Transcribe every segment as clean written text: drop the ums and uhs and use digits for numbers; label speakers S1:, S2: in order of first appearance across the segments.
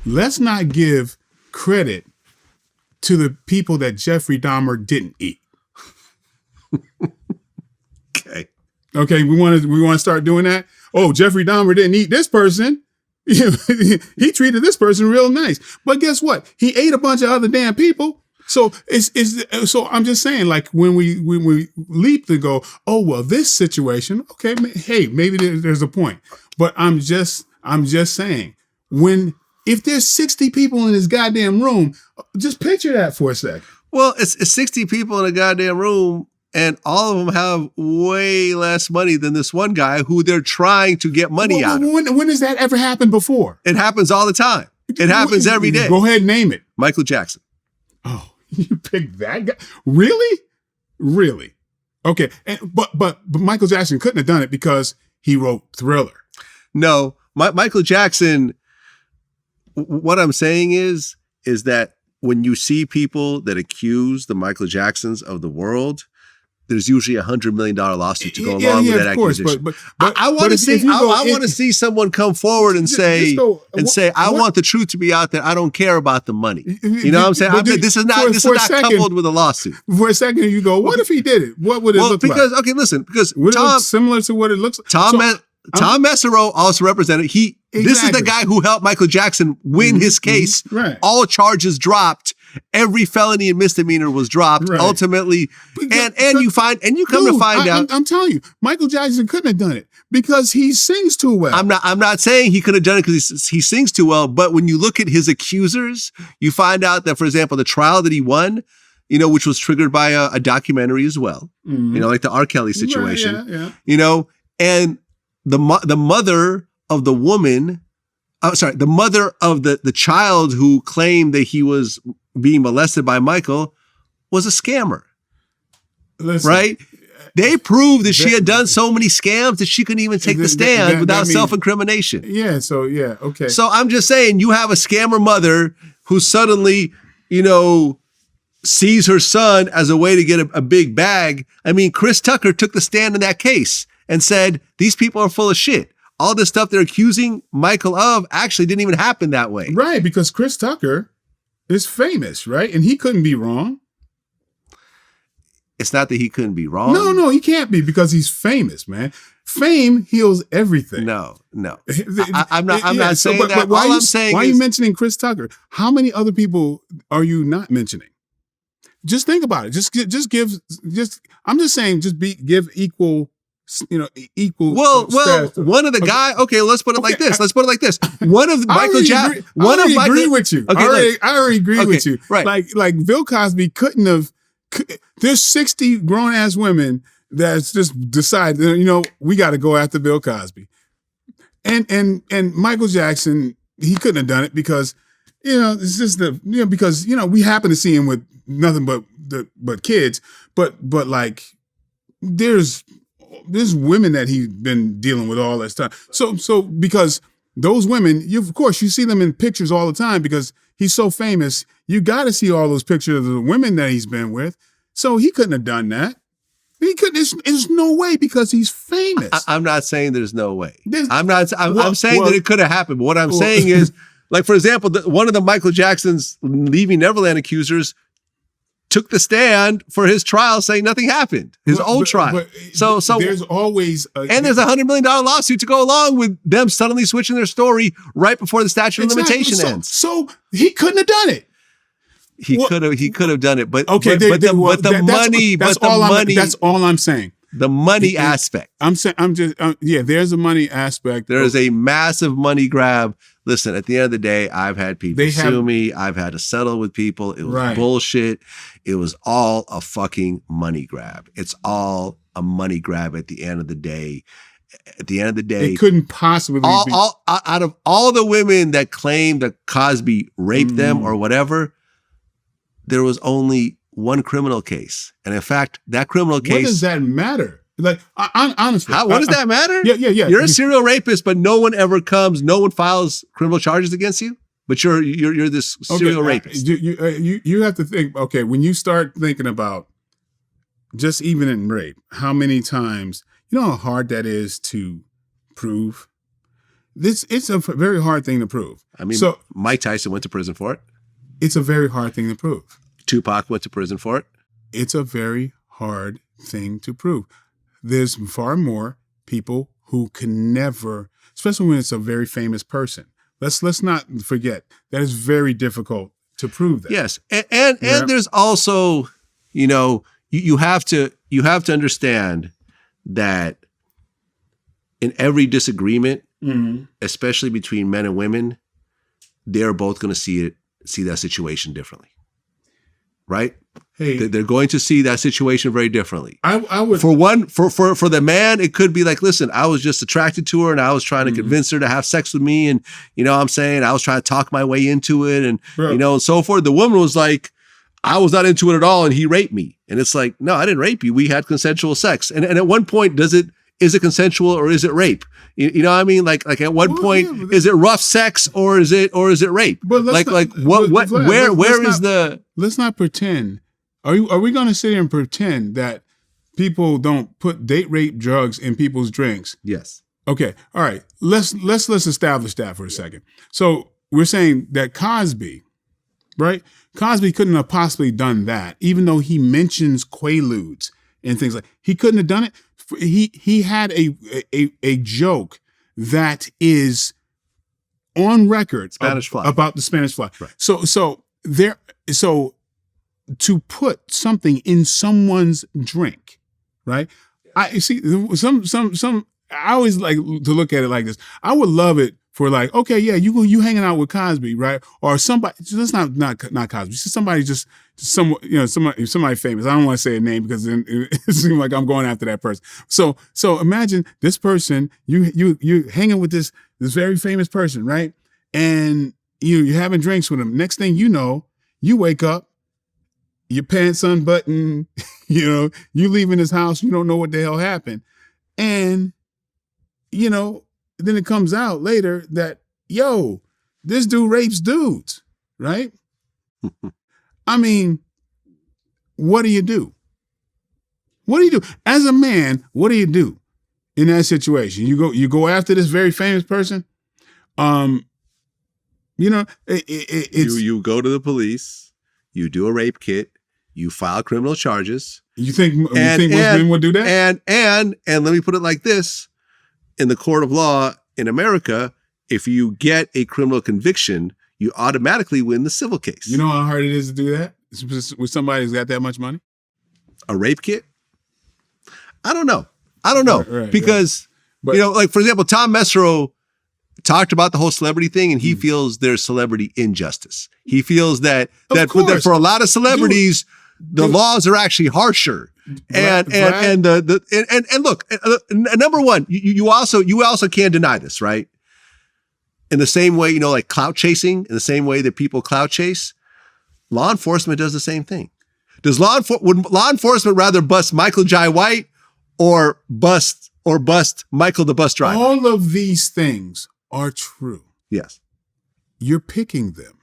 S1: let's not give credit to the people that Jeffrey Dahmer didn't eat. Okay, we want to start doing that. Oh, Jeffrey Dahmer didn't eat this person. He treated this person real nice. But guess what? He ate a bunch of other damn people. So so I'm just saying, like, when we leap to go, oh well, this situation, okay, hey, maybe there's a point. But I'm just saying, if there's 60 people in this goddamn room, just picture that for a second.
S2: Well, it's 60 people in a goddamn room. And all of them have way less money than this one guy who they're trying to get money out of.
S1: When has that ever happened before?
S2: It happens all the time. It happens every day.
S1: Go ahead and name it.
S2: Michael Jackson.
S1: Oh, you picked that guy? Really? Really? Okay. But Michael Jackson couldn't have done it because he wrote Thriller.
S2: No, Michael Jackson, what I'm saying is that when you see people that accuse the Michael Jacksons of the world, there's usually $100 million lawsuit to go along with that accusation. But I want to see someone come forward and say, I want the truth to be out there. I don't care about the money. You know what I'm saying? This is not coupled with a lawsuit.
S1: For a second, you go, what if he did it? What would it look like?
S2: Okay, listen, because
S1: Tom, similar to what it looks like.
S2: Tom Mesereau also represented. This is the guy who helped Michael Jackson win his case.
S1: Right.
S2: All charges dropped. Every felony and misdemeanor was dropped ultimately. And you come to find out.
S1: I'm telling you, Michael Jackson couldn't have done it because he sings too well.
S2: I'm not saying he could have done it because he sings too well, but when you look at his accusers, you find out that, for example, the trial that he won, which was triggered by a documentary as well, like the R. Kelly situation, and the mother of the woman, the mother of the child who claimed that he was being molested by Michael was a scammer.
S1: Listen,
S2: right? They proved that she had done so many scams that she couldn't even take the stand without self-incrimination.
S1: Yeah, okay.
S2: So I'm just saying, you have a scammer mother who suddenly, sees her son as a way to get a big bag. I mean, Chris Tucker took the stand in that case and said, these people are full of shit. All this stuff they're accusing Michael of actually didn't even happen that way.
S1: Right, because Chris Tucker is famous, right? And he couldn't be wrong.
S2: It's not that he couldn't be wrong.
S1: No, he can't be because he's famous, man. Fame heals everything.
S2: No. I'm not saying that.
S1: But why are you mentioning Chris Tucker? How many other people are you not mentioning? Just think about it. I'm just saying, give equal. Equal.
S2: Well, one of the guy. Okay, let's put it like this. One of Michael Jackson.
S1: I agree with you.
S2: Okay,
S1: I already agree with you.
S2: Right.
S1: Like Bill Cosby couldn't have. There's 60 grown ass women that's just decided. We got to go after Bill Cosby, and Michael Jackson. He couldn't have done it because it's just because we happen to see him with nothing but kids, but like there's women that he's been dealing with all this time. So because those women, of course, you see them in pictures all the time because he's so famous. You got to see all those pictures of the women that he's been with. So he couldn't have done that. He couldn't. There's no way because he's famous.
S2: I'm not saying there's no way. I'm saying that it could have happened. But what I'm saying is, like, for example, one of the Michael Jackson's Leaving Neverland accusers took the stand for his trial saying nothing happened. His old trial. So
S1: there's always
S2: there's $100 million lawsuit to go along with them suddenly switching their story right before the statute of limitation ends.
S1: So he couldn't have done it.
S2: He could have done it, but
S1: okay,
S2: That's
S1: all I'm saying.
S2: The money aspect.
S1: There's a money aspect.
S2: There is a massive money grab. Listen, at the end of the day, I've had people sue me. I've had to settle with people. It was bullshit. It was all a fucking money grab. It's all a money grab at the end of the day. At the end of the day,
S1: it couldn't possibly be.
S2: Out of all the women that claimed that Cosby raped them or whatever, there was only one criminal case. And in fact, that criminal case...
S1: What does that matter? Like, honestly.
S2: What does that matter?
S1: Yeah.
S2: You're a serial rapist, but no one files criminal charges against you? But you're this serial rapist.
S1: You have to think, okay, when you start thinking about just even in rape, how many times, you know how hard that is to prove? it's a very hard thing to prove.
S2: I mean,
S1: so
S2: Mike Tyson went to prison for it.
S1: it's a very hard thing to prove.
S2: Tupac went to prison for it.
S1: It's a very hard thing to prove. There's far more people who can never, especially when it's a very famous person. Let's not forget that it's very difficult to prove that.
S2: Yes, and there's also, you have to understand that in every disagreement, especially between men and women, they're both going to see that situation differently, right?
S1: Hey,
S2: they're going to see that situation very differently.
S1: I would,
S2: for the man, it could be like, listen, I was just attracted to her and I was trying to convince her to have sex with me, and what I'm saying, I was trying to talk my way into it, and and so forth. The woman was like, I was not into it at all, and he raped me. And it's like, no, I didn't rape you. We had consensual sex. And at one point, is it consensual or is it rape? You know what I mean? Like at one point, is it rough sex or is it rape?
S1: But let's not pretend. Are we going to sit here and pretend that people don't put date rape drugs in people's drinks?
S2: Yes.
S1: Okay. All right. Let's establish that for a second. So we're saying that Cosby, right? Cosby couldn't have possibly done that, even though he mentions Quaaludes and things like. He couldn't have done it. He had a joke that is on record
S2: Spanish fly.
S1: About the Spanish fly.
S2: Right.
S1: So to put something in someone's drink, right? I see some. I always like to look at it like this. I would love it for like, okay, yeah, you hanging out with Cosby, right? Or somebody. That's not Cosby. Somebody somebody famous. I don't want to say a name because then it seems like I'm going after that person. So imagine this person. You hanging with this very famous person, right? And you're having drinks with him. Next thing you know, you wake up, your pants unbuttoned, you leaving his house, you don't know what the hell happened. And, then it comes out later that, this dude rapes dudes, right? I mean, what do you do? What do you do? As a man, what do you do in that situation? You go after this very famous person? You
S2: go to the police, you do a rape kit, you file criminal charges.
S1: You think most men would do that?
S2: And let me put it like this. In the court of law in America, if you get a criminal conviction, you automatically win the civil case.
S1: You know how hard it is to do that with somebody who's got that much money?
S2: A rape kit? I don't know. Right, because, like, for example, Tom Messero talked about the whole celebrity thing, and he feels there's celebrity injustice. He feels that for a lot of celebrities, the laws are actually harsher. And look, number one, you also can't deny this, right? In the same way, like clout chasing, in the same way that people clout chase, law enforcement does the same thing. Would law enforcement rather bust Michael Jai White or bust Michael the bus driver?
S1: All of these things are true.
S2: Yes.
S1: You're picking them.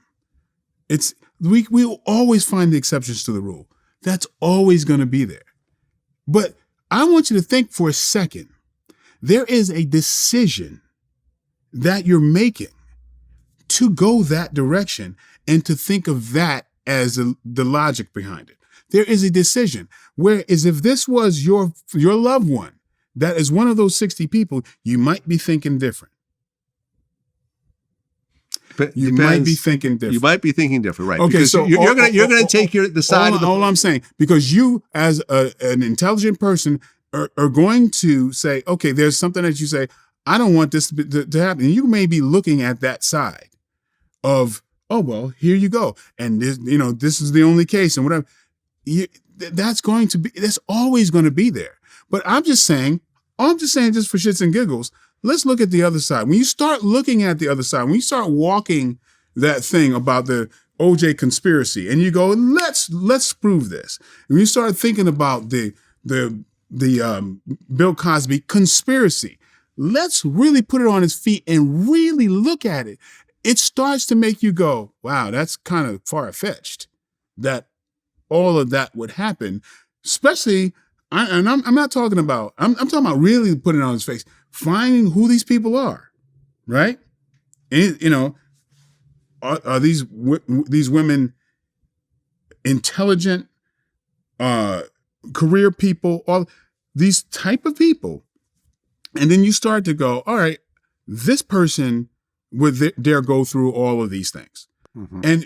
S1: We will always find the exceptions to the rule. That's always going to be there. But I want you to think for a second. There is a decision that you're making to go that direction and to think of that as the logic behind it. There is a decision. Whereas if this was your loved one, that is one of those 60 people, you might be thinking different. You might be thinking different,
S2: right?
S1: Okay,
S2: because
S1: so
S2: you're gonna take the side of the.
S1: All I'm saying, because you, as an intelligent person, are going to say, okay, there's something that you say, I don't want this to happen. And you may be looking at that side of, oh well, here you go, and this is the only case, and whatever. That's always going to be there. But I'm just saying, just for shits and giggles. Let's look at the other side. When you start looking at the other side, when you start walking that thing about the OJ conspiracy, and you go, let's prove this. And you start thinking about the Bill Cosby conspiracy. Let's really put it on its feet and really look at it. It starts to make you go, wow, that's kind of far-fetched that all of that would happen. Especially, I'm not talking about, I'm talking about really putting it on his face. Finding who these people are, right? And, are these women intelligent, career people, all these type of people? And then you start to go, all right, this person would dare go through all of these things.
S2: Mm-hmm.
S1: And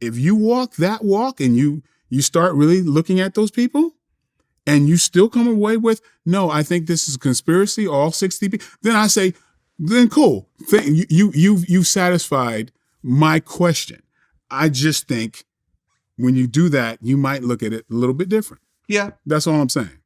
S1: if you walk that walk and you start really looking at those people, and you still come away with, no, I think this is a conspiracy, all 60 people, then I say, then cool. You've satisfied my question. I just think when you do that, you might look at it a little bit different.
S2: Yeah.
S1: That's all I'm saying.